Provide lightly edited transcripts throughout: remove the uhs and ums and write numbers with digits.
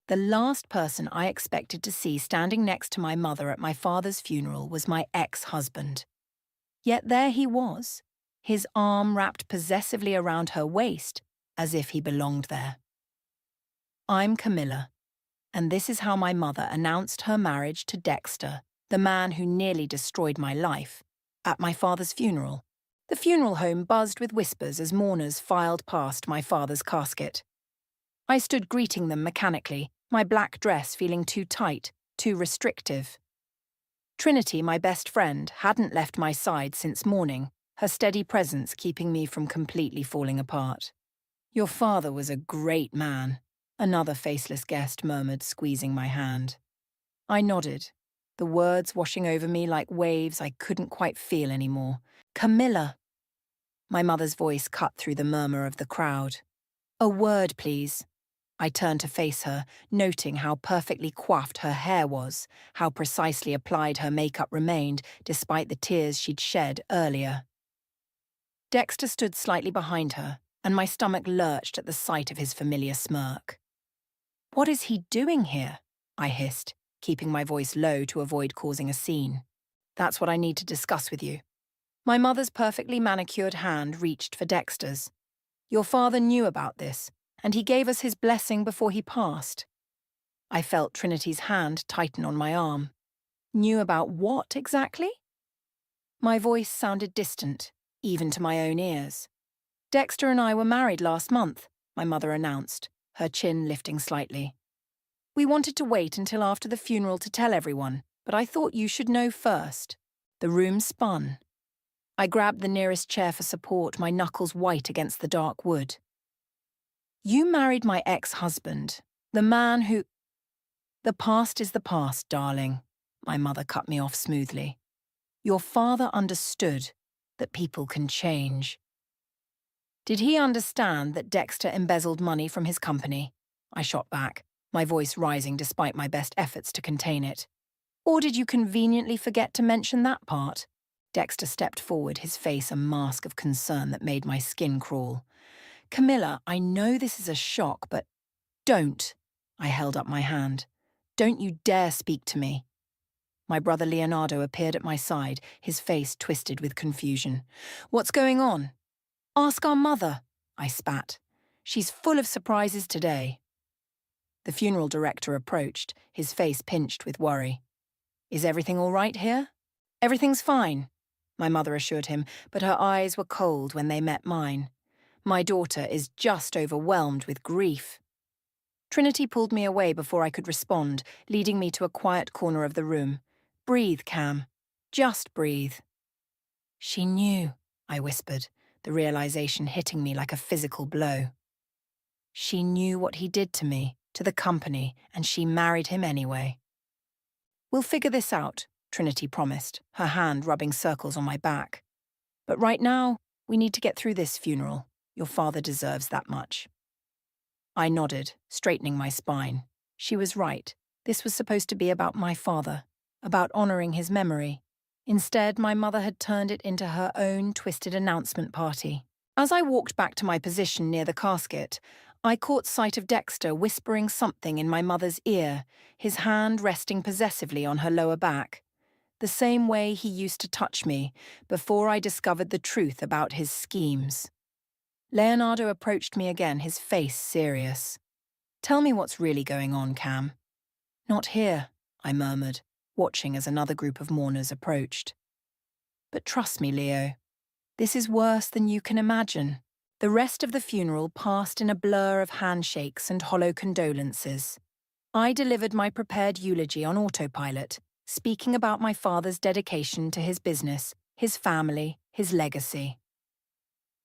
The last person I expected to see standing next to my mother at my father's funeral was my ex-husband. Yet there he was, his arm wrapped possessively around her waist, as if he belonged there. I'm Camilla, and this is how my mother announced her marriage to Dexter, the man who nearly destroyed my life, at my father's funeral. The funeral home buzzed with whispers as mourners filed past my father's casket. I stood greeting them mechanically, my black dress feeling too tight, too restrictive. Trinity, my best friend, hadn't left my side since morning, her steady presence keeping me from completely falling apart. "Your father was a great man," another faceless guest murmured, squeezing my hand. I nodded, the words washing over me like waves I couldn't quite feel anymore. "Camilla." My mother's voice cut through the murmur of the crowd. "A word, please." I turned to face her, noting how perfectly coiffed her hair was, how precisely applied her makeup remained, despite the tears she'd shed earlier. Dexter stood slightly behind her, and my stomach lurched at the sight of his familiar smirk. "What is he doing here?" I hissed, keeping my voice low to avoid causing a scene. "That's what I need to discuss with you." My mother's perfectly manicured hand reached for Dexter's. "Your father knew about this, and he gave us his blessing before he passed." I felt Trinity's hand tighten on my arm. Knew about what exactly? My voice sounded distant, even to my own ears. "Dexter and I were married last month," my mother announced, her chin lifting slightly. "We wanted to wait until after the funeral to tell everyone, but I thought you should know first." The room spun. I grabbed the nearest chair for support, my knuckles white against the dark wood. "You married my ex-husband, the man who—" "The past is the past, darling," my mother cut me off smoothly. "Your father understood that people can change." "Did he understand that Dexter embezzled money from his company?" I shot back, my voice rising despite my best efforts to contain it. "Or did you conveniently forget to mention that part?" Dexter stepped forward, his face a mask of concern that made my skin crawl. "Camilla, I know this is a shock, but don't." I held up my hand. "Don't you dare speak to me." My brother Leonardo appeared at my side, his face twisted with confusion. "What's going on?" "Ask our mother," I spat. "She's full of surprises today." The funeral director approached, his face pinched with worry. "Is everything all right here?" "Everything's fine," my mother assured him, but her eyes were cold when they met mine. "My daughter is just overwhelmed with grief." Trinity pulled me away before I could respond, leading me to a quiet corner of the room. "Breathe, Cam. Just breathe." "She knew," I whispered, the realization hitting me like a physical blow. "She knew what he did to me, to the company, and she married him anyway." "We'll figure this out," Trinity promised, her hand rubbing circles on my back. "But right now, we need to get through this funeral. Your father deserves that much." I nodded, straightening my spine. She was right. This was supposed to be about my father, about honoring his memory. Instead, my mother had turned it into her own twisted announcement party. As I walked back to my position near the casket, I caught sight of Dexter whispering something in my mother's ear, his hand resting possessively on her lower back, the same way he used to touch me before I discovered the truth about his schemes. Leonardo approached me again, his face serious. "Tell me what's really going on, Cam." "Not here," I murmured, watching as another group of mourners approached. "But trust me, Leo, this is worse than you can imagine." The rest of the funeral passed in a blur of handshakes and hollow condolences. I delivered my prepared eulogy on autopilot, speaking about my father's dedication to his business, his family, his legacy.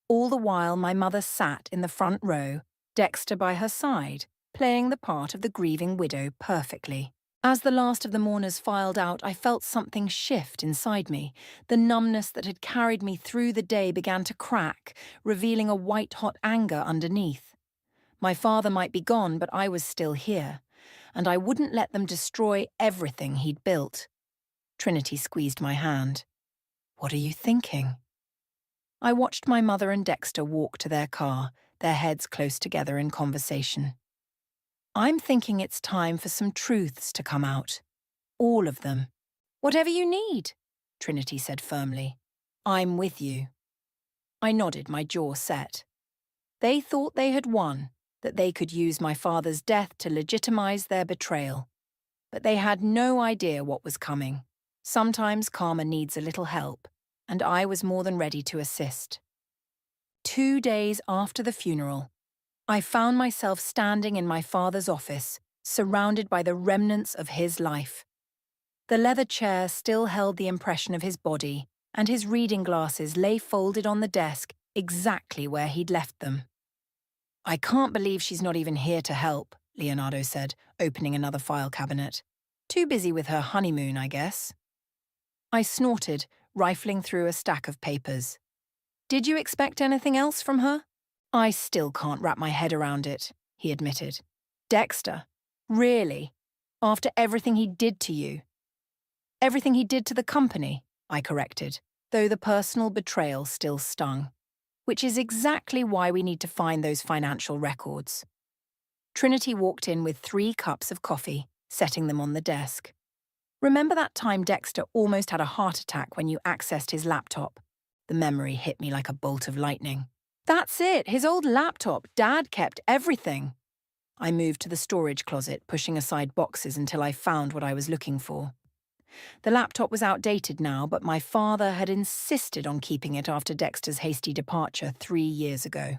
All the while my mother sat in the front row, Dexter by her side, playing the part of the grieving widow perfectly. As the last of the mourners filed out, I felt something shift inside me. The numbness that had carried me through the day began to crack, revealing a white-hot anger underneath. My father might be gone, but I was still here, and I wouldn't let them destroy everything he'd built. Trinity squeezed my hand. "What are you thinking?" I watched my mother and Dexter walk to their car, their heads close together in conversation. I'm thinking it's time for some truths to come out. All of them. Whatever you need, Trinity said firmly. I'm with you. I nodded, my jaw set. They thought they had won, that they could use my father's death to legitimize their betrayal. But they had no idea what was coming. Sometimes karma needs a little help, and I was more than ready to assist. 2 days after the funeral, I found myself standing in my father's office, surrounded by the remnants of his life. The leather chair still held the impression of his body, and his reading glasses lay folded on the desk exactly where he'd left them. I can't believe she's not even here to help, Leonardo said, opening another file cabinet. Too busy with her honeymoon, I guess. I snorted, rifling through a stack of papers. Did you expect anything else from her? I still can't wrap my head around it, he admitted. Dexter? Really? After everything he did to you? Everything he did to the company, I corrected, though the personal betrayal still stung. Which is exactly why we need to find those financial records. Trinity walked in with 3 cups of coffee, setting them on the desk. Remember that time Dexter almost had a heart attack when you accessed his laptop? The memory hit me like a bolt of lightning. That's it, his old laptop. Dad kept everything. I moved to the storage closet, pushing aside boxes until I found what I was looking for. The laptop was outdated now, but my father had insisted on keeping it after Dexter's hasty departure 3 years ago.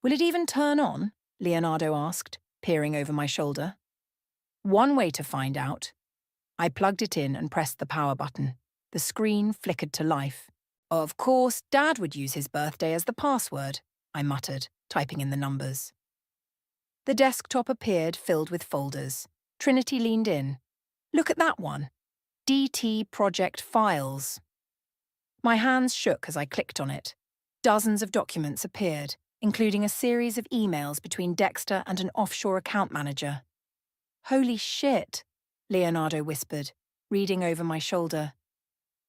Will it even turn on? Leonardo asked, peering over my shoulder. One way to find out. I plugged it in and pressed the power button. The screen flickered to life. Of course, Dad would use his birthday as the password, I muttered, typing in the numbers. The desktop appeared, filled with folders. Trinity leaned in. Look at that one. DT Project Files. My hands shook as I clicked on it. Dozens of documents appeared, including a series of emails between Dexter and an offshore account manager. Holy shit, Leonardo whispered, reading over my shoulder.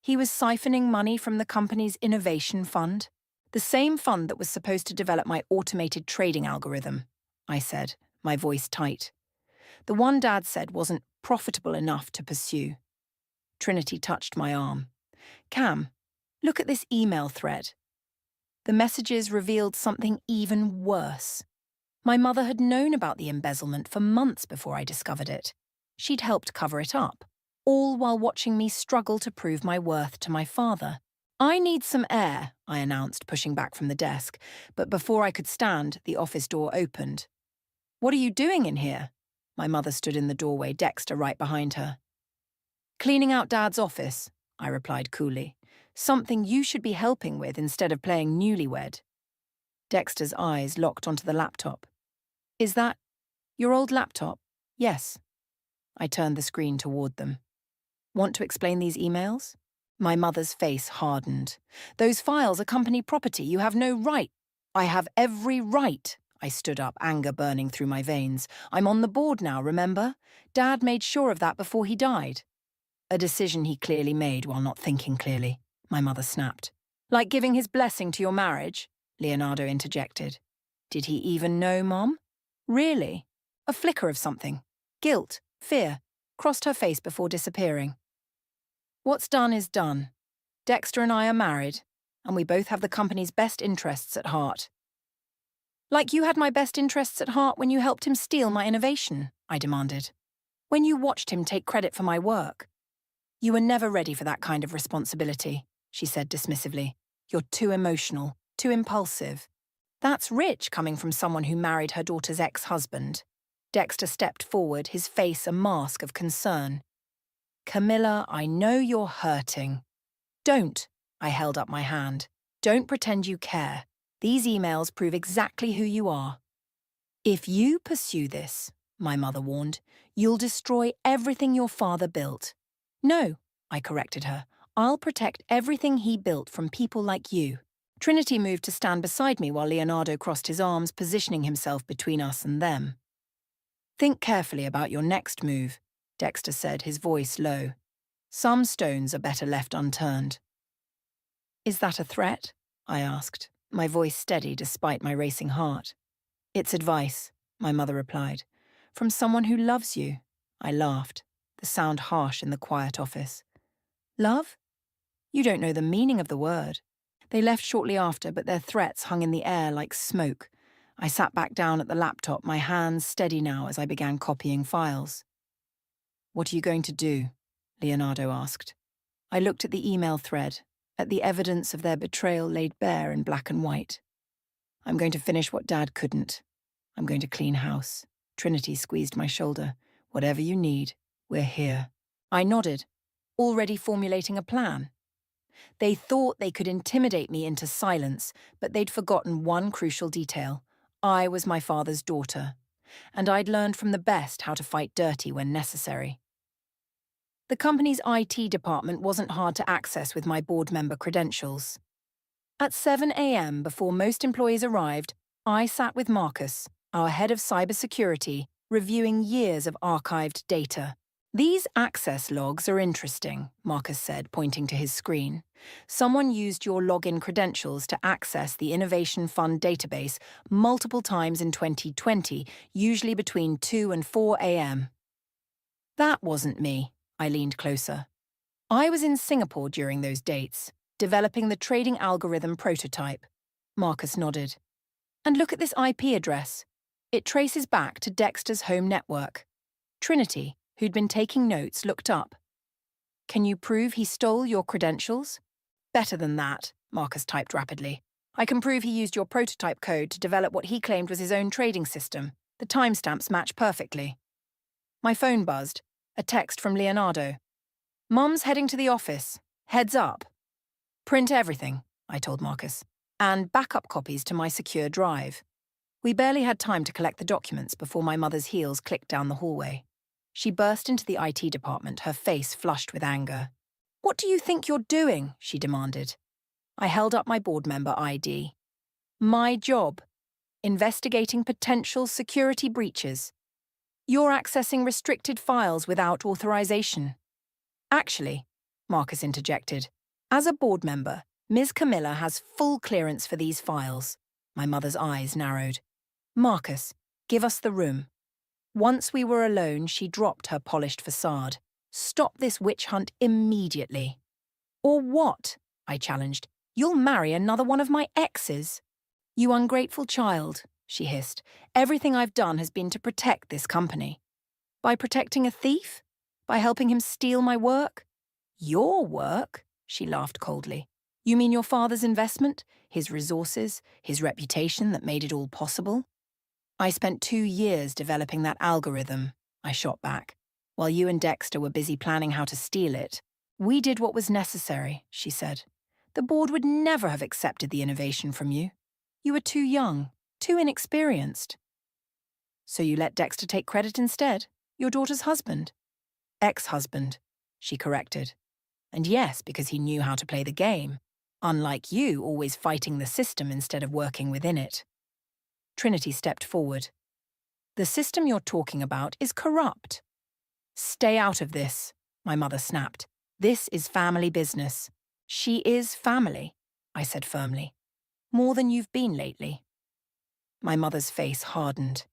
He was siphoning money from the company's innovation fund, the same fund that was supposed to develop my automated trading algorithm, I said, my voice tight. The one Dad said wasn't profitable enough to pursue. Trinity touched my arm. Cam, look at this email thread. The messages revealed something even worse. My mother had known about the embezzlement for months before I discovered it. She'd helped cover it up, all while watching me struggle to prove my worth to my father. I need some air, I announced, pushing back from the desk, but before I could stand, the office door opened. What are you doing in here? My mother stood in the doorway, Dexter right behind her. Cleaning out Dad's office, I replied coolly. Something you should be helping with instead of playing newlywed. Dexter's eyes locked onto the laptop. Is that your old laptop? Yes. I turned the screen toward them. Want to explain these emails? My mother's face hardened. Those files are company property. You have no right. I have every right. I stood up, anger burning through my veins. I'm on the board now, remember? Dad made sure of that before he died. A decision he clearly made while not thinking clearly, my mother snapped. Like giving his blessing to your marriage? Leonardo interjected. Did he even know, Mom? Really? A flicker of something. Guilt, fear, crossed her face before disappearing. What's done is done. Dexter and I are married, and we both have the company's best interests at heart. Like you had my best interests at heart when you helped him steal my innovation, I demanded. When you watched him take credit for my work. You were never ready for that kind of responsibility, she said dismissively. You're too emotional, too impulsive. That's rich coming from someone who married her daughter's ex-husband. Dexter stepped forward, his face a mask of concern. Camilla, I know you're hurting. Don't, I held up my hand. Don't pretend you care. These emails prove exactly who you are. If you pursue this, my mother warned, you'll destroy everything your father built. No, I corrected her. I'll protect everything he built from people like you. Trinity moved to stand beside me while Leonardo crossed his arms, positioning himself between us and them. Think carefully about your next move, Dexter said, his voice low. Some stones are better left unturned. Is that a threat? I asked, my voice steady despite my racing heart. It's advice, my mother replied. From someone who loves you. I laughed, the sound harsh in the quiet office. Love? You don't know the meaning of the word. They left shortly after, but their threats hung in the air like smoke. I sat back down at the laptop, my hands steady now as I began copying files. What are you going to do? Leonardo asked. I looked at the email thread, at the evidence of their betrayal laid bare in black and white. I'm going to finish what Dad couldn't. I'm going to clean house. Trinity squeezed my shoulder. Whatever you need, we're here. I nodded, already formulating a plan. They thought they could intimidate me into silence, but they'd forgotten one crucial detail. I was my father's daughter, and I'd learned from the best how to fight dirty when necessary. The company's IT department wasn't hard to access with my board member credentials. At 7 a.m., before most employees arrived, I sat with Marcus, our head of cybersecurity, reviewing years of archived data. These access logs are interesting, Marcus said, pointing to his screen. Someone used your login credentials to access the Innovation Fund database multiple times in 2020, usually between 2 and 4 a.m. That wasn't me. I leaned closer. I was in Singapore during those dates, developing the trading algorithm prototype. Marcus nodded. And look at this IP address. It traces back to Dexter's home network. Trinity, who'd been taking notes, looked up. Can you prove he stole your credentials? Better than that, Marcus typed rapidly. I can prove he used your prototype code to develop what he claimed was his own trading system. The timestamps match perfectly. My phone buzzed. A text from Leonardo. Mum's heading to the office. Heads up. Print everything, I told Marcus, and backup copies to my secure drive. We barely had time to collect the documents before my mother's heels clicked down the hallway. She burst into the IT department, her face flushed with anger. What do you think you're doing? She demanded. I held up my board member ID. My job. Investigating potential security breaches. You're accessing restricted files without authorization. Actually, Marcus interjected, as a board member, Ms. Camilla has full clearance for these files. My mother's eyes narrowed. Marcus, give us the room. Once we were alone, she dropped her polished facade. Stop this witch hunt immediately. Or what? I challenged. You'll marry another one of my exes. You ungrateful child, she hissed. Everything I've done has been to protect this company. By protecting a thief? By helping him steal my work? Your work? She laughed coldly. You mean your father's investment? His resources? His reputation that made it all possible? I spent 2 years developing that algorithm, I shot back. While you and Dexter were busy planning how to steal it, we did what was necessary, she said. The board would never have accepted the innovation from you. You were too young. Too inexperienced. So you let Dexter take credit instead? Your daughter's husband? Ex-husband, she corrected. And yes, because he knew how to play the game, unlike you always fighting the system instead of working within it. Trinity stepped forward. The system you're talking about is corrupt. Stay out of this, my mother snapped. This is family business. She is family, I said firmly. More than you've been lately. My mother's face hardened.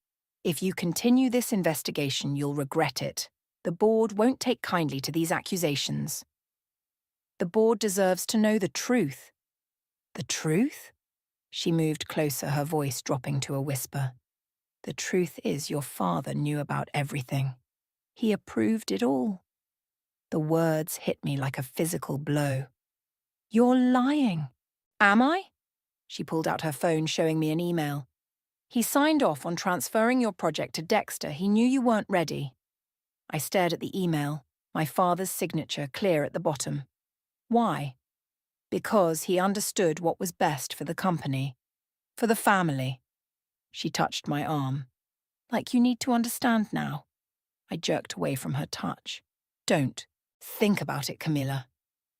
If you continue this investigation, you'll regret it. The board won't take kindly to these accusations. The board deserves to know the truth. The truth? She moved closer, her voice dropping to a whisper. The truth is your father knew about everything. He approved it all. The words hit me like a physical blow. You're lying. Am I? She pulled out her phone, showing me an email. He signed off on transferring your project to Dexter. He knew you weren't ready. I stared at the email, my father's signature clear at the bottom. Why? Because he understood what was best for the company, for the family. She touched my arm. Like you need to understand now. I jerked away from her touch. Don't. Think about it, Camilla.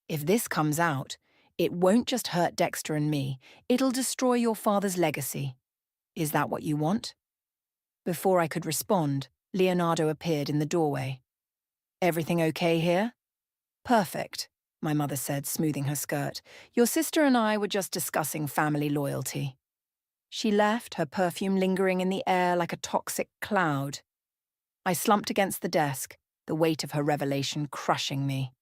If this comes out, it won't just hurt Dexter and me. It'll destroy your father's legacy. Is that what you want? Before I could respond, Leonardo appeared in the doorway. Everything okay here? Perfect, my mother said, smoothing her skirt. Your sister and I were just discussing family loyalty. She left, her perfume lingering in the air like a toxic cloud. I slumped against the desk, the weight of her revelation crushing me.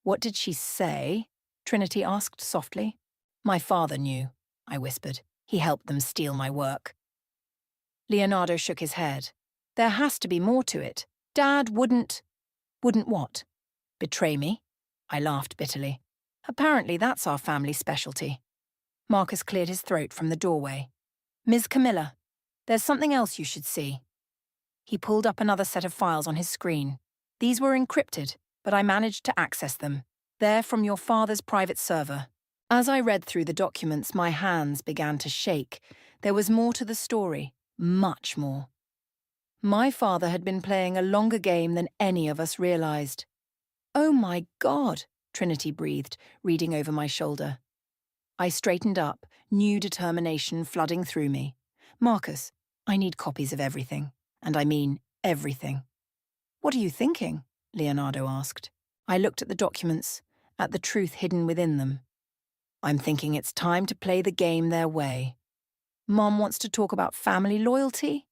"What did she say?" Trinity asked softly. "My father knew," I whispered. "He helped them steal my work." Leonardo shook his head. "There has to be more to it. Dad wouldn't—" "Wouldn't what? Betray me?" I laughed bitterly. "Apparently that's our family specialty." Marcus cleared his throat from the doorway. "Ms. Camilla, there's something else you should see." He pulled up another set of files on his screen. "These were encrypted, but I managed to access them. They're from your father's private server." As I read through the documents, my hands began to shake. There was more to the story, much more. My father had been playing a longer game than any of us realized. "Oh my God," Trinity breathed, reading over my shoulder. I straightened up, new determination flooding through me. "Marcus, I need copies of everything. And I mean everything." "What are you thinking?" Leonardo asked. I looked at the documents, at the truth hidden within them. "I'm thinking it's time to play the game their way. Mom wants to talk about family loyalty?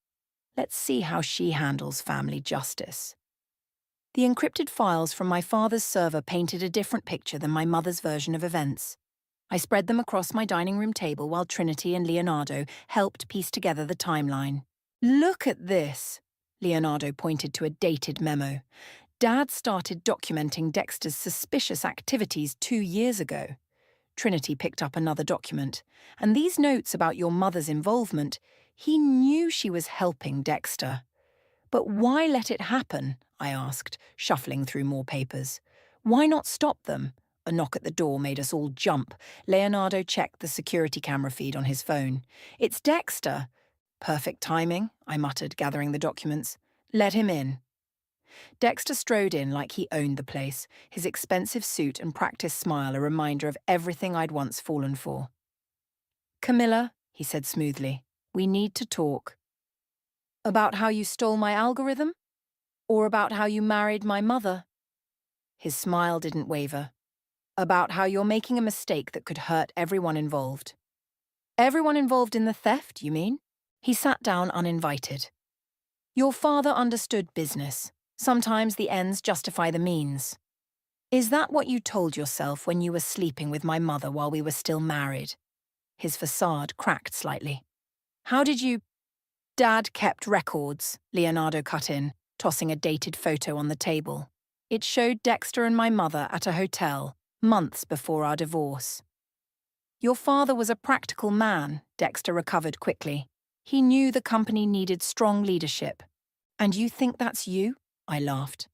Let's see how she handles family justice." The encrypted files from my father's server painted a different picture than my mother's version of events. I spread them across my dining room table while Trinity and Leonardo helped piece together the timeline. "Look at this," Leonardo pointed to a dated memo. "Dad started documenting Dexter's suspicious activities 2 years ago." Trinity picked up another document. "And these notes about your mother's involvement, he knew she was helping Dexter." "But why let it happen?" I asked, shuffling through more papers. "Why not stop them?" A knock at the door made us all jump. Leonardo checked the security camera feed on his phone. "It's Dexter." "Perfect timing," I muttered, gathering the documents. "Let him in." Dexter strode in like he owned the place, his expensive suit and practiced smile a reminder of everything I'd once fallen for. "Camilla," he said smoothly, "we need to talk." "About how you stole my algorithm? Or about how you married my mother?" His smile didn't waver. "About how you're making a mistake that could hurt everyone involved." "Everyone involved in the theft, you mean?" He sat down uninvited. "Your father understood business. Sometimes the ends justify the means. Is that what you told yourself when you were sleeping with my mother while we were still married?" His facade cracked slightly. "How did you—" "Dad kept records," Leonardo cut in, tossing a dated photo on the table. It showed Dexter and my mother at a hotel, months before our divorce. "Your father was a practical man," Dexter recovered quickly. "He knew the company needed strong leadership." "And you think that's you?" I laughed.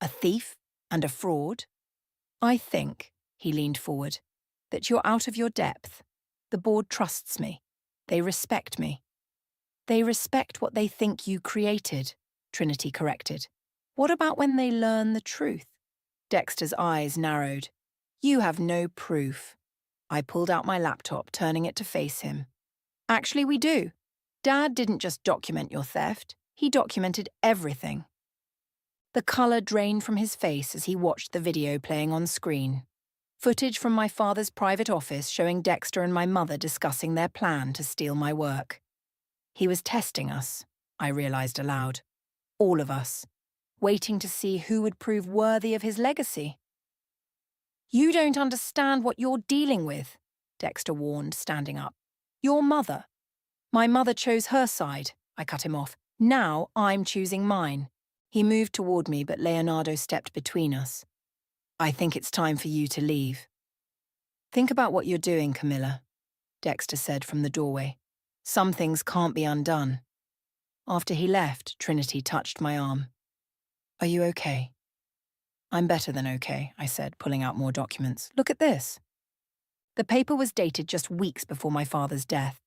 "A thief and a fraud?" "I think," he leaned forward, "that you're out of your depth. The board trusts me. They respect me." "They respect what they think you created," Trinity corrected. "What about when they learn the truth?" Dexter's eyes narrowed. "You have no proof." I pulled out my laptop, turning it to face him. "Actually, we do. Dad didn't just document your theft. He documented everything." The colour drained from his face as he watched the video playing on screen. Footage from my father's private office showing Dexter and my mother discussing their plan to steal my work. He was testing us, I realised aloud. All of us. Waiting to see who would prove worthy of his legacy. "You don't understand what you're dealing with," Dexter warned, standing up. "Your mother." "My mother chose her side," I cut him off. "Now I'm choosing mine." He moved toward me, but Leonardo stepped between us. "I think it's time for you to leave." "Think about what you're doing, Camilla," Dexter said from the doorway. "Some things can't be undone." After he left, Trinity touched my arm. "Are you okay?" "I'm better than okay," I said, pulling out more documents. "Look at this." The paper was dated just weeks before my father's death.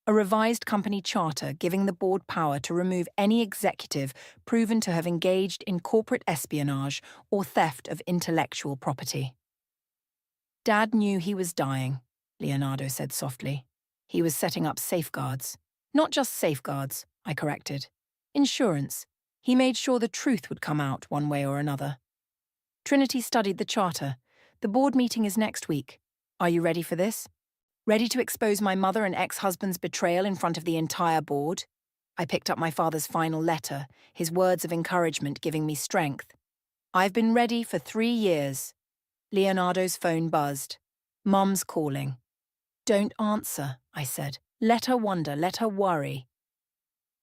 A revised company charter giving the board power to remove any executive proven to have engaged in corporate espionage or theft of intellectual property. "Dad knew he was dying," Leonardo said softly. "He was setting up safeguards." "Not just safeguards," I corrected. "Insurance. He made sure the truth would come out one way or another." Trinity studied the charter. "The board meeting is next week. Are you ready for this? Ready to expose my mother and ex-husband's betrayal in front of the entire board?" I picked up my father's final letter, his words of encouragement giving me strength. I've been ready for 3 years. Leonardo's phone buzzed. Mum's calling. Don't answer, I said. Let her wonder, let her worry.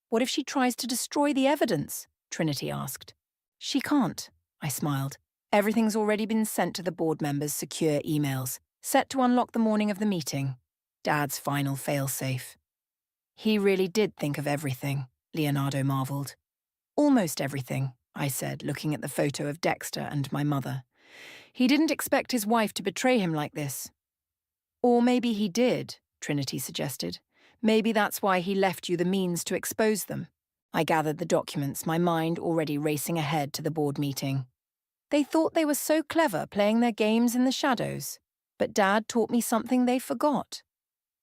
What if she tries to destroy the evidence? Trinity asked. She can't, I smiled. Everything's already been sent to the board members' secure emails, set to unlock the morning of the meeting. Dad's final failsafe. He really did think of everything, Leonardo marveled. Almost everything, I said, looking at the photo of Dexter and my mother. He didn't expect his wife to betray him like this. Or maybe he did, Trinity suggested. Maybe that's why he left you the means to expose them. I gathered the documents, my mind already racing ahead to the board meeting. They thought they were so clever playing their games in the shadows. But Dad taught me something they forgot.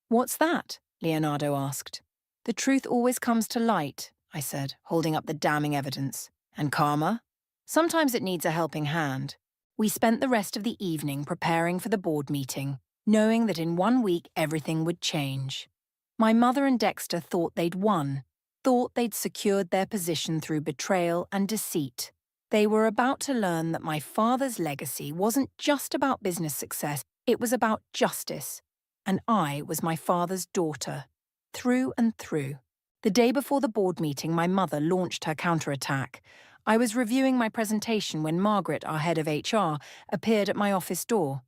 What's that? Leonardo asked. The truth always comes to light, I said, holding up the damning evidence. And karma? Sometimes it needs a helping hand. We spent the rest of the evening preparing for the board meeting, knowing that in 1 week everything would change. My mother and Dexter thought they'd won, thought they'd secured their position through betrayal and deceit. They were about to learn that my father's legacy wasn't just about business success, it was about justice. And I was my father's daughter, through and through. The day before the board meeting, my mother launched her counterattack. I was reviewing my presentation when Margaret, our head of HR, appeared at my office door.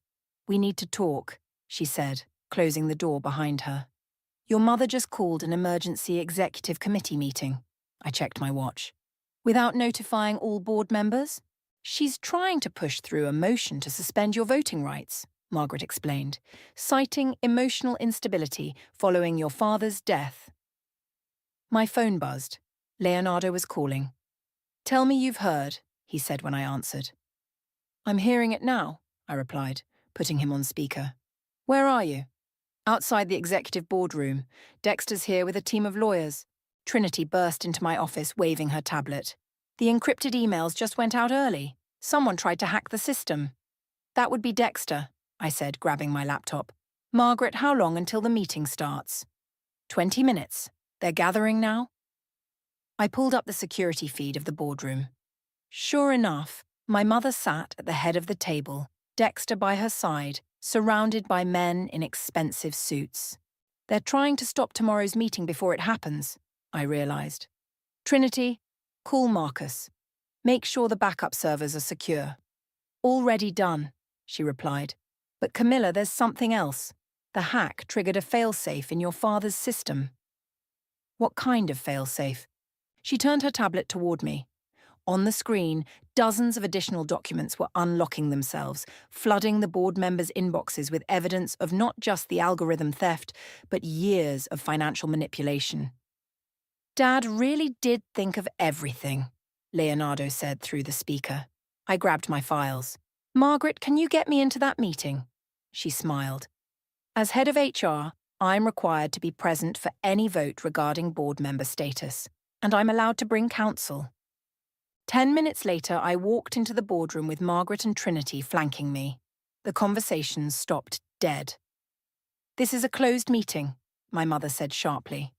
We need to talk, she said, closing the door behind her. Your mother just called an emergency executive committee meeting. I checked my watch. Without notifying all board members? She's trying to push through a motion to suspend your voting rights, Margaret explained, citing emotional instability following your father's death. My phone buzzed. Leonardo was calling. Tell me you've heard, he said when I answered. I'm hearing it now, I replied, putting him on speaker. Where are you? Outside the executive boardroom. Dexter's here with a team of lawyers. Trinity burst into my office waving her tablet. The encrypted emails just went out early. Someone tried to hack the system. That would be Dexter, I said, grabbing my laptop. Margaret, how long until the meeting starts? 20 minutes. They're gathering now? I pulled up the security feed of the boardroom. Sure enough, my mother sat at the head of the table, Dexter by her side, surrounded by men in expensive suits. They're trying to stop tomorrow's meeting before it happens, I realized. Trinity, call Marcus. Make sure the backup servers are secure. Already done, she replied. But Camilla, there's something else. The hack triggered a failsafe in your father's system. What kind of failsafe? She turned her tablet toward me. On the screen, dozens of additional documents were unlocking themselves, flooding the board members' inboxes with evidence of not just the algorithm theft, but years of financial manipulation. Dad really did think of everything, Leonardo said through the speaker. I grabbed my files. Margaret, can you get me into that meeting? She smiled. As head of HR, I'm required to be present for any vote regarding board member status, and I'm allowed to bring counsel. 10 minutes later, I walked into the boardroom with Margaret and Trinity flanking me. The conversations stopped dead. This is a closed meeting, my mother said sharply.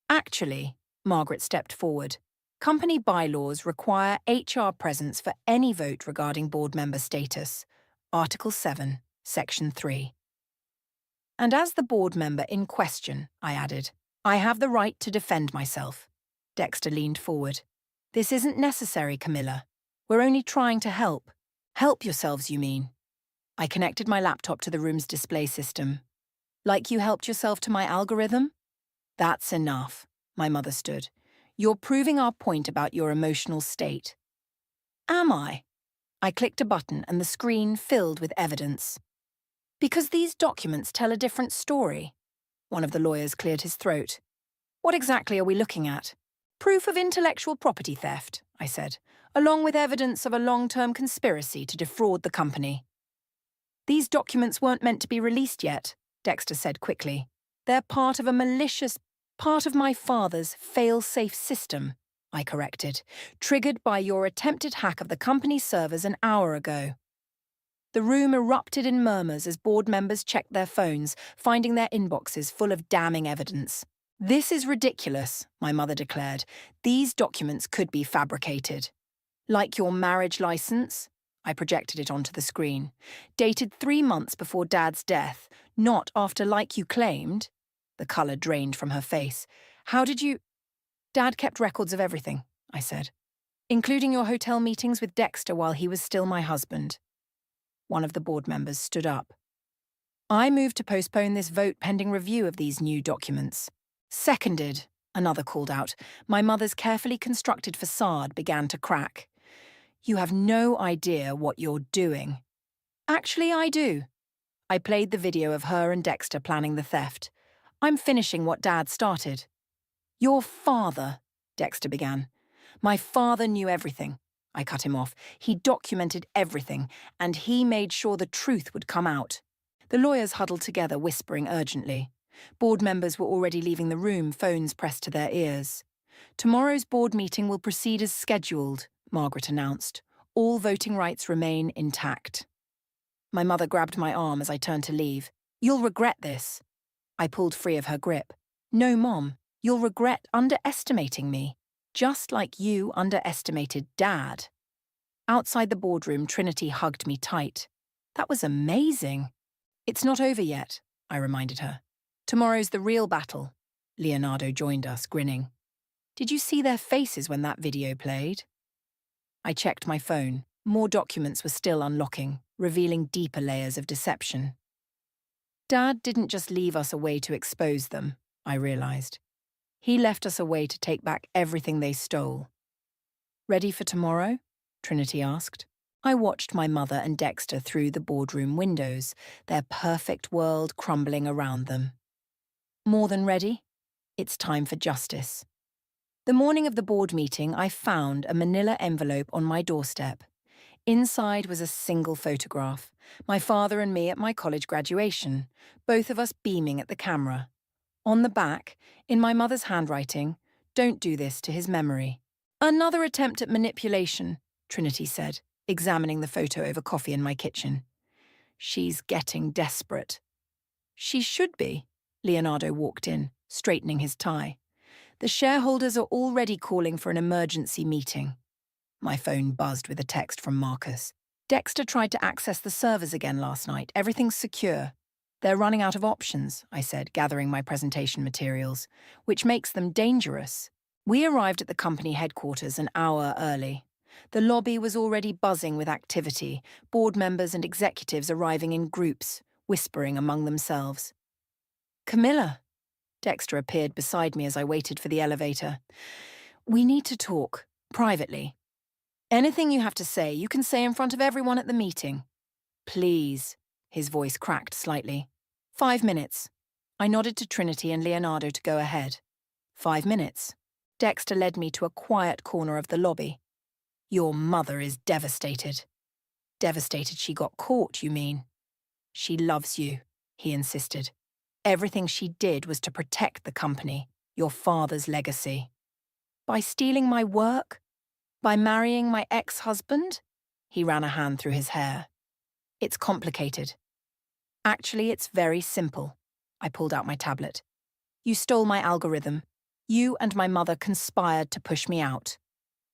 Actually, Margaret stepped forward. Company bylaws require HR presence for any vote regarding board member status. Article 7, Section 3. And as the board member in question, I added, I have the right to defend myself. Dexter leaned forward. This isn't necessary, Camilla. We're only trying to help. Help yourselves, you mean? I connected my laptop to the room's display system. Like you helped yourself to my algorithm? That's enough, my mother stood. You're proving our point about your emotional state. Am I? I clicked a button and the screen filled with evidence. Because these documents tell a different story. One of the lawyers cleared his throat. What exactly are we looking at? Proof of intellectual property theft, I said, along with evidence of a long-term conspiracy to defraud the company. These documents weren't meant to be released yet, Dexter said quickly. They're part of a malicious, part of my father's fail-safe system, I corrected, triggered by your attempted hack of the company's servers an hour ago. The room erupted in murmurs as board members checked their phones, finding their inboxes full of damning evidence. "This is ridiculous," my mother declared. "These documents could be fabricated." "Like your marriage license?" I projected it onto the screen. "Dated 3 months before Dad's death, not after like you claimed." The colour drained from her face. "How did you—" "Dad kept records of everything," I said, "including your hotel meetings with Dexter while he was still my husband." One of the board members stood up. "I move to postpone this vote pending review of these new documents." "Seconded," another called out. My mother's carefully constructed facade began to crack. "You have no idea what you're doing." "Actually, I do." I played the video of her and Dexter planning the theft. "I'm finishing what Dad started." "Your father," Dexter began. "My father knew everything." I cut him off. "He documented everything, and he made sure the truth would come out." The lawyers huddled together, whispering urgently. Board members were already leaving the room, phones pressed to their ears. "Tomorrow's board meeting will proceed as scheduled," Margaret announced. "All voting rights remain intact." My mother grabbed my arm as I turned to leave. "You'll regret this." I pulled free of her grip. "No, Mom, you'll regret underestimating me, just like you underestimated Dad." Outside the boardroom, Trinity hugged me tight. "That was amazing." "It's not over yet," I reminded her. "Tomorrow's the real battle." Leonardo joined us, grinning. "Did you see their faces when that video played?" I checked my phone. More documents were still unlocking, revealing deeper layers of deception. Dad didn't just leave us a way to expose them, I realized. He left us a way to take back everything they stole. "Ready for tomorrow?" Trinity asked. I watched my mother and Dexter through the boardroom windows, their perfect world crumbling around them. "More than ready. It's time for justice." The morning of the board meeting, I found a manila envelope on my doorstep. Inside was a single photograph, my father and me at my college graduation, both of us beaming at the camera. On the back, in my mother's handwriting, "Don't do this to his memory." "Another attempt at manipulation," Trinity said, examining the photo over coffee in my kitchen. "She's getting desperate." "She should be." Leonardo walked in, straightening his tie. "The shareholders are already calling for an emergency meeting." My phone buzzed with a text from Marcus. "Dexter tried to access the servers again last night. Everything's secure." "They're running out of options," I said, gathering my presentation materials, "which makes them dangerous." We arrived at the company headquarters an hour early. The lobby was already buzzing with activity, board members and executives arriving in groups, whispering among themselves. "Camilla." Dexter appeared beside me as I waited for the elevator. "We need to talk, privately." "Anything you have to say, you can say in front of everyone at the meeting." "Please." His voice cracked slightly. 5 minutes." I nodded to Trinity and Leonardo to go ahead. 5 minutes. Dexter led me to a quiet corner of the lobby. "Your mother is devastated." "Devastated she got caught, you mean?" "She loves you," he insisted. "Everything she did was to protect the company, your father's legacy." "By stealing my work? By marrying my ex-husband?" He ran a hand through his hair. "It's complicated. Actually, it's very simple." I pulled out my tablet. "You stole my algorithm. You and my mother conspired to push me out.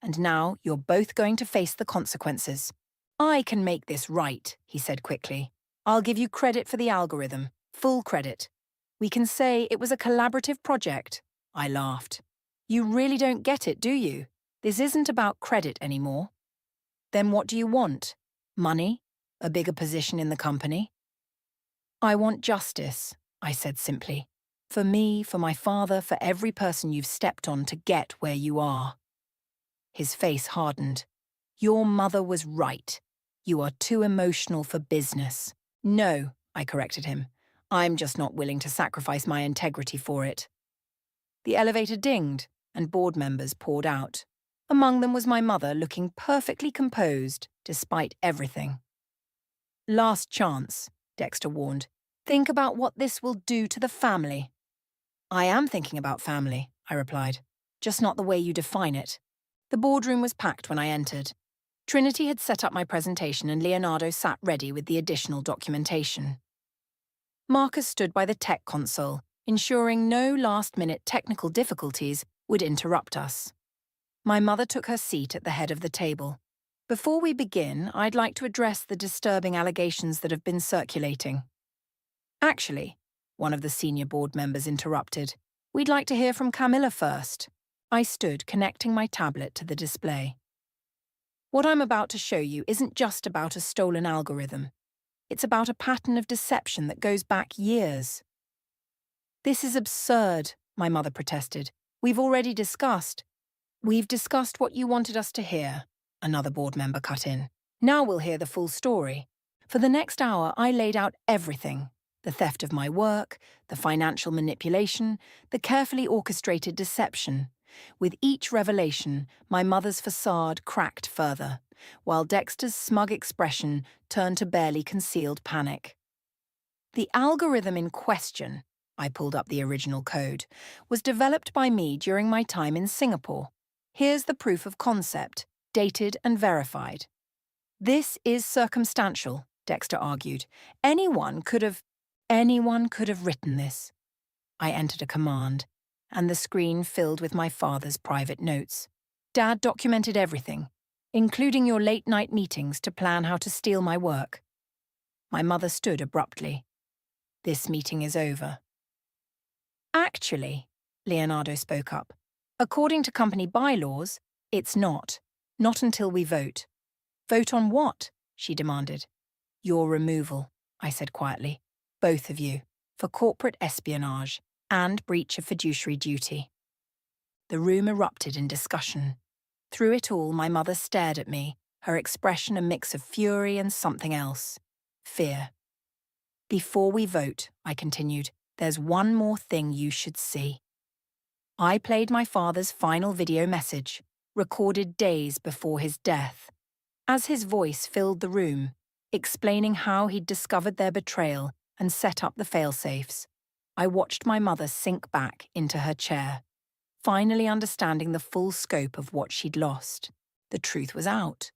And now you're both going to face the consequences." "I can make this right," he said quickly. "I'll give you credit for the algorithm, full credit. We can say it was a collaborative project." I laughed. "You really don't get it, do you? This isn't about credit anymore." "Then what do you want? Money? A bigger position in the company?" "I want justice," I said simply. "For me, for my father, for every person you've stepped on to get where you are." His face hardened. "Your mother was right. You are too emotional for business." "No," I corrected him. "I'm just not willing to sacrifice my integrity for it." The elevator dinged, and board members poured out. Among them was my mother, looking perfectly composed, despite everything. "Last chance," Dexter warned. "Think about what this will do to the family." "I am thinking about family," I replied. "Just not the way you define it." The boardroom was packed when I entered. Trinity had set up my presentation and Leonardo sat ready with the additional documentation. Marcus stood by the tech console, ensuring no last-minute technical difficulties would interrupt us. My mother took her seat at the head of the table. Before we begin, I'd like to address the disturbing allegations that have been circulating. Actually, one of the senior board members interrupted. We'd like to hear from Camilla first. I stood, connecting my tablet to the display. What I'm about to show you isn't just about a stolen algorithm. It's about a pattern of deception that goes back years. This is absurd, my mother protested. We've discussed what you wanted us to hear, another board member cut in. Now we'll hear the full story. For the next hour, I laid out everything. The theft of my work, the financial manipulation, the carefully orchestrated deception. With each revelation, my mother's facade cracked further, while Dexter's smug expression turned to barely concealed panic. The algorithm in question, I pulled up the original code, was developed by me during my time in Singapore. Here's the proof of concept, dated and verified. This is circumstantial, Dexter argued. Anyone could have written this. I entered a command, and the screen filled with my father's private notes. Dad documented everything, including your late-night meetings to plan how to steal my work. My mother stood abruptly. This meeting is over. Actually, Leonardo spoke up, according to company bylaws, it's not. Not until we vote. Vote on what? She demanded. Your removal, I said quietly. Both of you, for corporate espionage and breach of fiduciary duty. The room erupted in discussion. Through it all, my mother stared at me, her expression a mix of fury and something else. Fear. Before we vote, I continued, there's one more thing you should see. I played my father's final video message, recorded days before his death. As his voice filled the room, explaining how he'd discovered their betrayal and set up the failsafes, I watched my mother sink back into her chair, finally understanding the full scope of what she'd lost. The truth was out.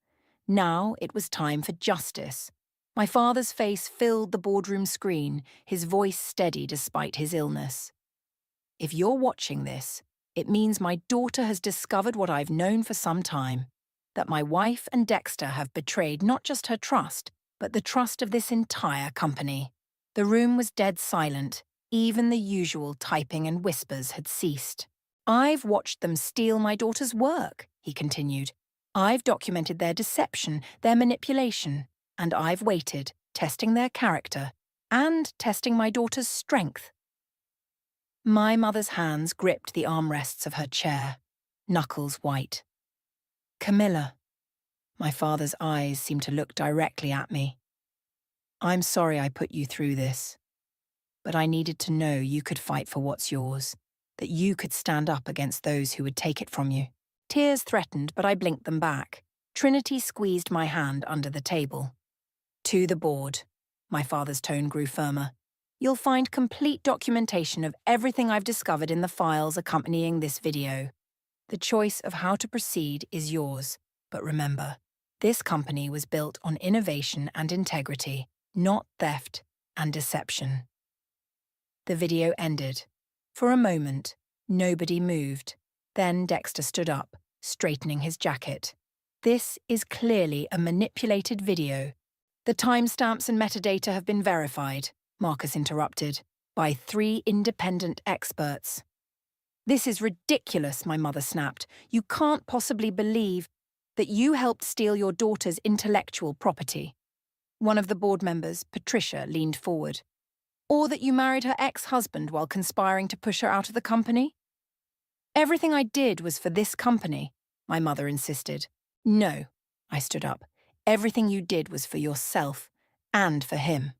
Now it was time for justice. My father's face filled the boardroom screen, his voice steady despite his illness. If you're watching this, it means my daughter has discovered what I've known for some time, that my wife and Dexter have betrayed not just her trust, but the trust of this entire company. The room was dead silent. Even the usual typing and whispers had ceased. I've watched them steal my daughter's work, he continued. I've documented their deception, their manipulation, and I've waited, testing their character and testing my daughter's strength. My mother's hands gripped the armrests of her chair, knuckles white. Camilla. My father's eyes seemed to look directly at me. I'm sorry I put you through this, but I needed to know you could fight for what's yours, that you could stand up against those who would take it from you. Tears threatened, but I blinked them back. Trinity squeezed my hand under the table. To the board. My father's tone grew firmer. You'll find complete documentation of everything I've discovered in the files accompanying this video. The choice of how to proceed is yours, but remember, this company was built on innovation and integrity, not theft and deception. The video ended. For a moment, nobody moved. Then Dexter stood up, straightening his jacket. This is clearly a manipulated video. The timestamps and metadata have been verified, Marcus interrupted, by 3 independent experts. This is ridiculous, my mother snapped. You can't possibly believe that you helped steal your daughter's intellectual property. One of the board members, Patricia, leaned forward. Or that you married her ex-husband while conspiring to push her out of the company? Everything I did was for this company, my mother insisted. No, I stood up. Everything you did was for yourself and for him.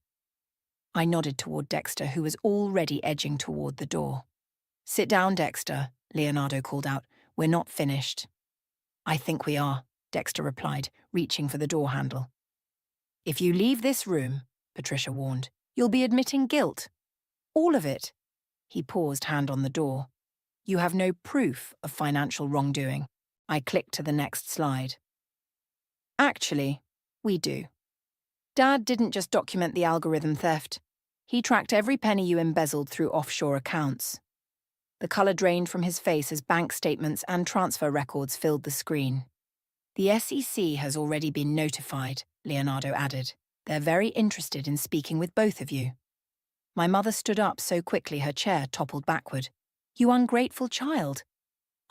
I nodded toward Dexter, who was already edging toward the door. Sit down, Dexter, Leonardo called out. We're not finished. I think we are, Dexter replied, reaching for the door handle. If you leave this room, Patricia warned, you'll be admitting guilt. All of it. He paused, hand on the door. You have no proof of financial wrongdoing. I clicked to the next slide. Actually, we do. Dad didn't just document the algorithm theft. He tracked every penny you embezzled through offshore accounts. The colour drained from his face as bank statements and transfer records filled the screen. The SEC has already been notified, Leonardo added. They're very interested in speaking with both of you. My mother stood up so quickly her chair toppled backward. You ungrateful child.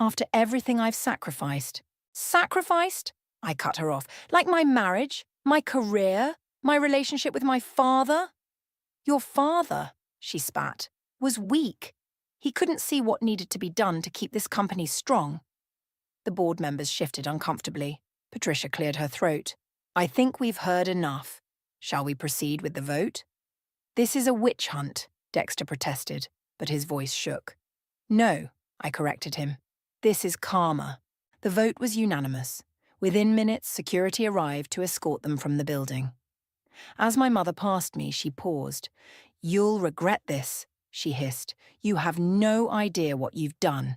After everything I've sacrificed. Sacrificed? I cut her off. Like my marriage, my career, my relationship with my father? Your father, she spat, was weak. He couldn't see what needed to be done to keep this company strong. The board members shifted uncomfortably. Patricia cleared her throat. I think we've heard enough. Shall we proceed with the vote? This is a witch hunt, Dexter protested, but his voice shook. No, I corrected him. This is karma. The vote was unanimous. Within minutes, security arrived to escort them from the building. As my mother passed me, she paused. You'll regret this, she hissed. You have no idea what you've done.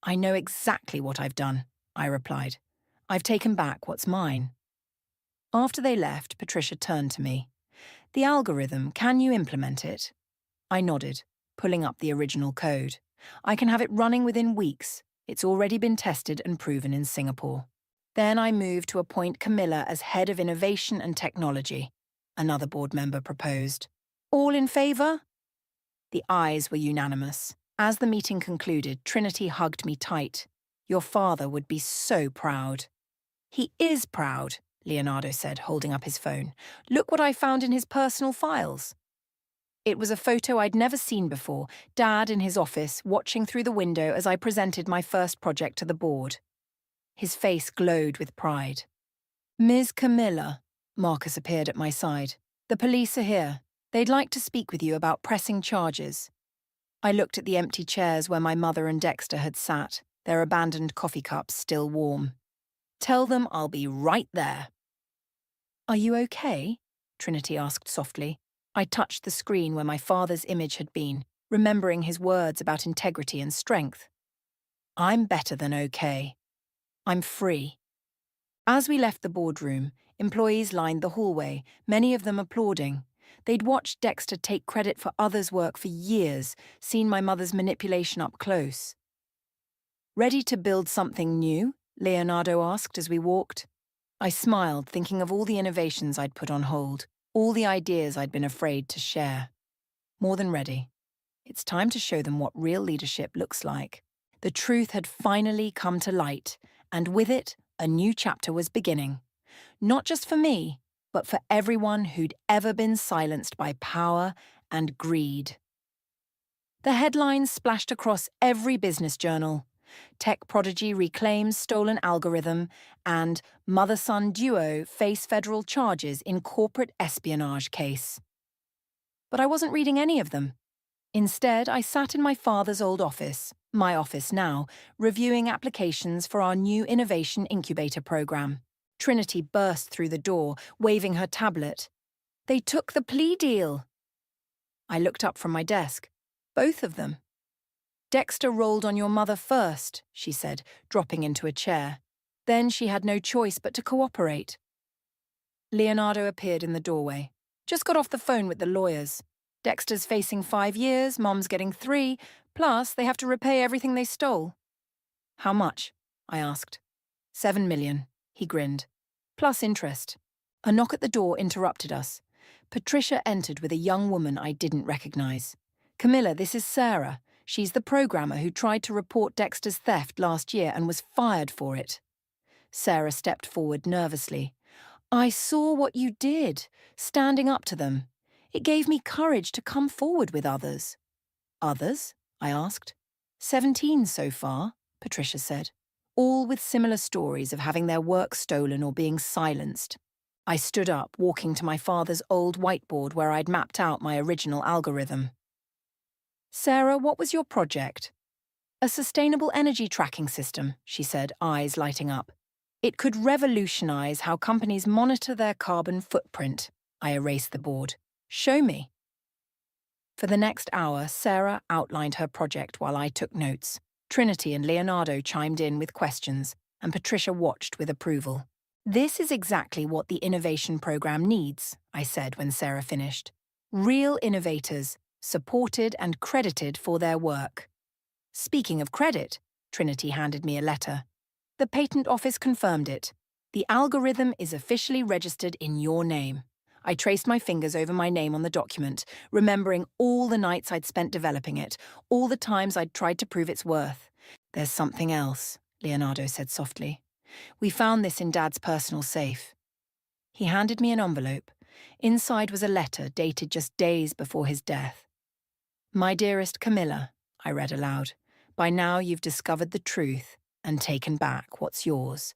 I know exactly what I've done, I replied. I've taken back what's mine. After they left, Patricia turned to me. The algorithm, can you implement it? I nodded, pulling up the original code. I can have it running within weeks. It's already been tested and proven in Singapore. Then I moved to appoint Camilla as head of innovation and technology, another board member proposed. All in favour? The ayes were unanimous. As the meeting concluded, Trinity hugged me tight. Your father would be so proud. He is proud, Leonardo said, holding up his phone. Look what I found in his personal files. It was a photo I'd never seen before, Dad in his office, watching through the window as I presented my first project to the board. His face glowed with pride. Ms. Camilla, Marcus appeared at my side. The police are here. They'd like to speak with you about pressing charges. I looked at the empty chairs where my mother and Dexter had sat, their abandoned coffee cups still warm. Tell them I'll be right there. Are you okay? Trinity asked softly. I touched the screen where my father's image had been, remembering his words about integrity and strength. I'm better than okay. I'm free. As we left the boardroom, employees lined the hallway, many of them applauding. They'd watched Dexter take credit for others' work for years, seen my mother's manipulation up close. Ready to build something new? Leonardo asked as we walked. I smiled, thinking of all the innovations I'd put on hold, all the ideas I'd been afraid to share. More than ready. It's time to show them what real leadership looks like. The truth had finally come to light, and with it, a new chapter was beginning. Not just for me, but for everyone who'd ever been silenced by power and greed. The headlines splashed across every business journal. Tech prodigy reclaims stolen algorithm, and mother-son duo face federal charges in corporate espionage case. But I wasn't reading any of them. Instead, I sat in my father's old office, my office now, reviewing applications for our new innovation incubator program. Trinity burst through the door, waving her tablet. They took the plea deal. I looked up from my desk. Both of them. Dexter rolled on your mother first, she said, dropping into a chair. Then she had no choice but to cooperate. Leonardo appeared in the doorway. Just got off the phone with the lawyers. Dexter's facing 5 years, Mom's getting 3, plus they have to repay everything they stole. How much? I asked. 7 million, he grinned. Plus interest. A knock at the door interrupted us. Patricia entered with a young woman I didn't recognize. Camilla, this is Sarah. She's the programmer who tried to report Dexter's theft last year and was fired for it. Sarah stepped forward nervously. I saw what you did, standing up to them. It gave me courage to come forward with others. Others? I asked. 17 so far, Patricia said. All with similar stories of having their work stolen or being silenced. I stood up, walking to my father's old whiteboard where I'd mapped out my original algorithm. Sarah, what was your project? A sustainable energy tracking system, she said, eyes lighting up. It could revolutionize how companies monitor their carbon footprint. I erased the board. Show me. For the next hour, Sarah outlined her project while I took notes. Trinity and Leonardo chimed in with questions, and Patricia watched with approval. This is exactly what the innovation program needs, I said when Sarah finished. Real innovators, supported and credited for their work. Speaking of credit, Trinity handed me a letter. The patent office confirmed it. The algorithm is officially registered in your name. I traced my fingers over my name on the document, remembering all the nights I'd spent developing it, all the times I'd tried to prove its worth. There's something else, Leonardo said softly. We found this in Dad's personal safe. He handed me an envelope. Inside was a letter dated just days before his death. My dearest Camilla, I read aloud, by now you've discovered the truth and taken back what's yours.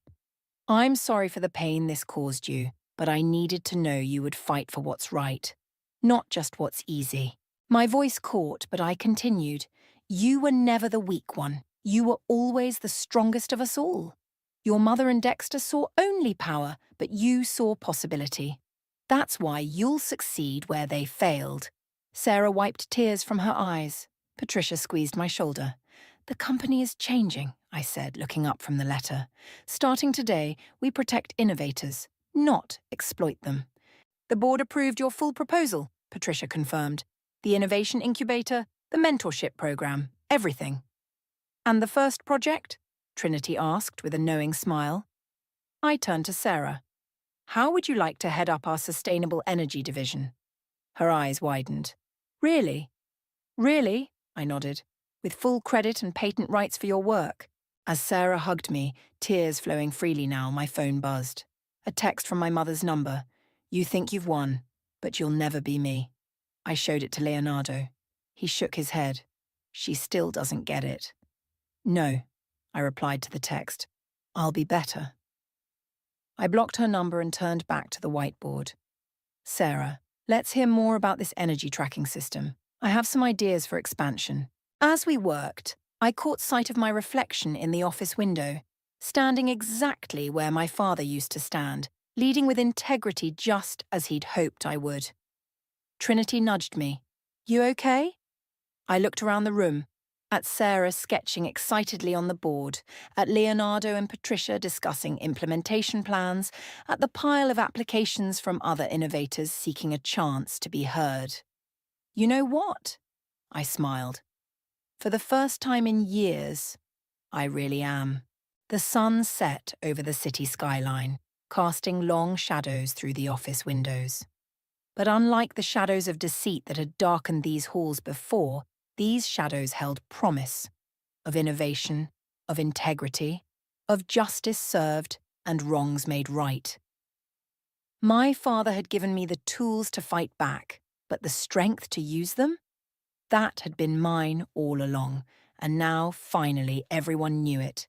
I'm sorry for the pain this caused you, but I needed to know you would fight for what's right, not just what's easy. My voice caught, but I continued. You were never the weak one. You were always the strongest of us all. Your mother and Dexter saw only power, but you saw possibility. That's why you'll succeed where they failed. Sarah wiped tears from her eyes. Patricia squeezed my shoulder. The company is changing, I said, looking up from the letter. Starting today, we protect innovators, not exploit them. The board approved your full proposal, Patricia confirmed. The innovation incubator, the mentorship program, everything. And the first project? Trinity asked with a knowing smile. I turned to Sarah. How would you like to head up our sustainable energy division? Her eyes widened. Really? Really? I nodded. With full credit and patent rights for your work. As Sarah hugged me, tears flowing freely now, my phone buzzed. A text from my mother's number. You think you've won, but you'll never be me. I showed it to Leonardo. He shook his head. She still doesn't get it. No, I replied to the text. I'll be better. I blocked her number and turned back to the whiteboard. Sarah, let's hear more about this energy tracking system. I have some ideas for expansion. As we worked, I caught sight of my reflection in the office window, standing exactly where my father used to stand, leading with integrity just as he'd hoped I would. Trinity nudged me. You okay? I looked around the room, at Sarah sketching excitedly on the board, at Leonardo and Patricia discussing implementation plans, at the pile of applications from other innovators seeking a chance to be heard. You know what? I smiled. For the first time in years, I really am. The sun set over the city skyline, casting long shadows through the office windows. But unlike the shadows of deceit that had darkened these halls before, these shadows held promise of innovation, of integrity, of justice served and wrongs made right. My father had given me the tools to fight back, but the strength to use them? That had been mine all along, and now, finally, everyone knew it.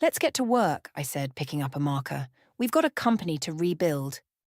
Let's get to work, I said, picking up a marker. We've got a company to rebuild.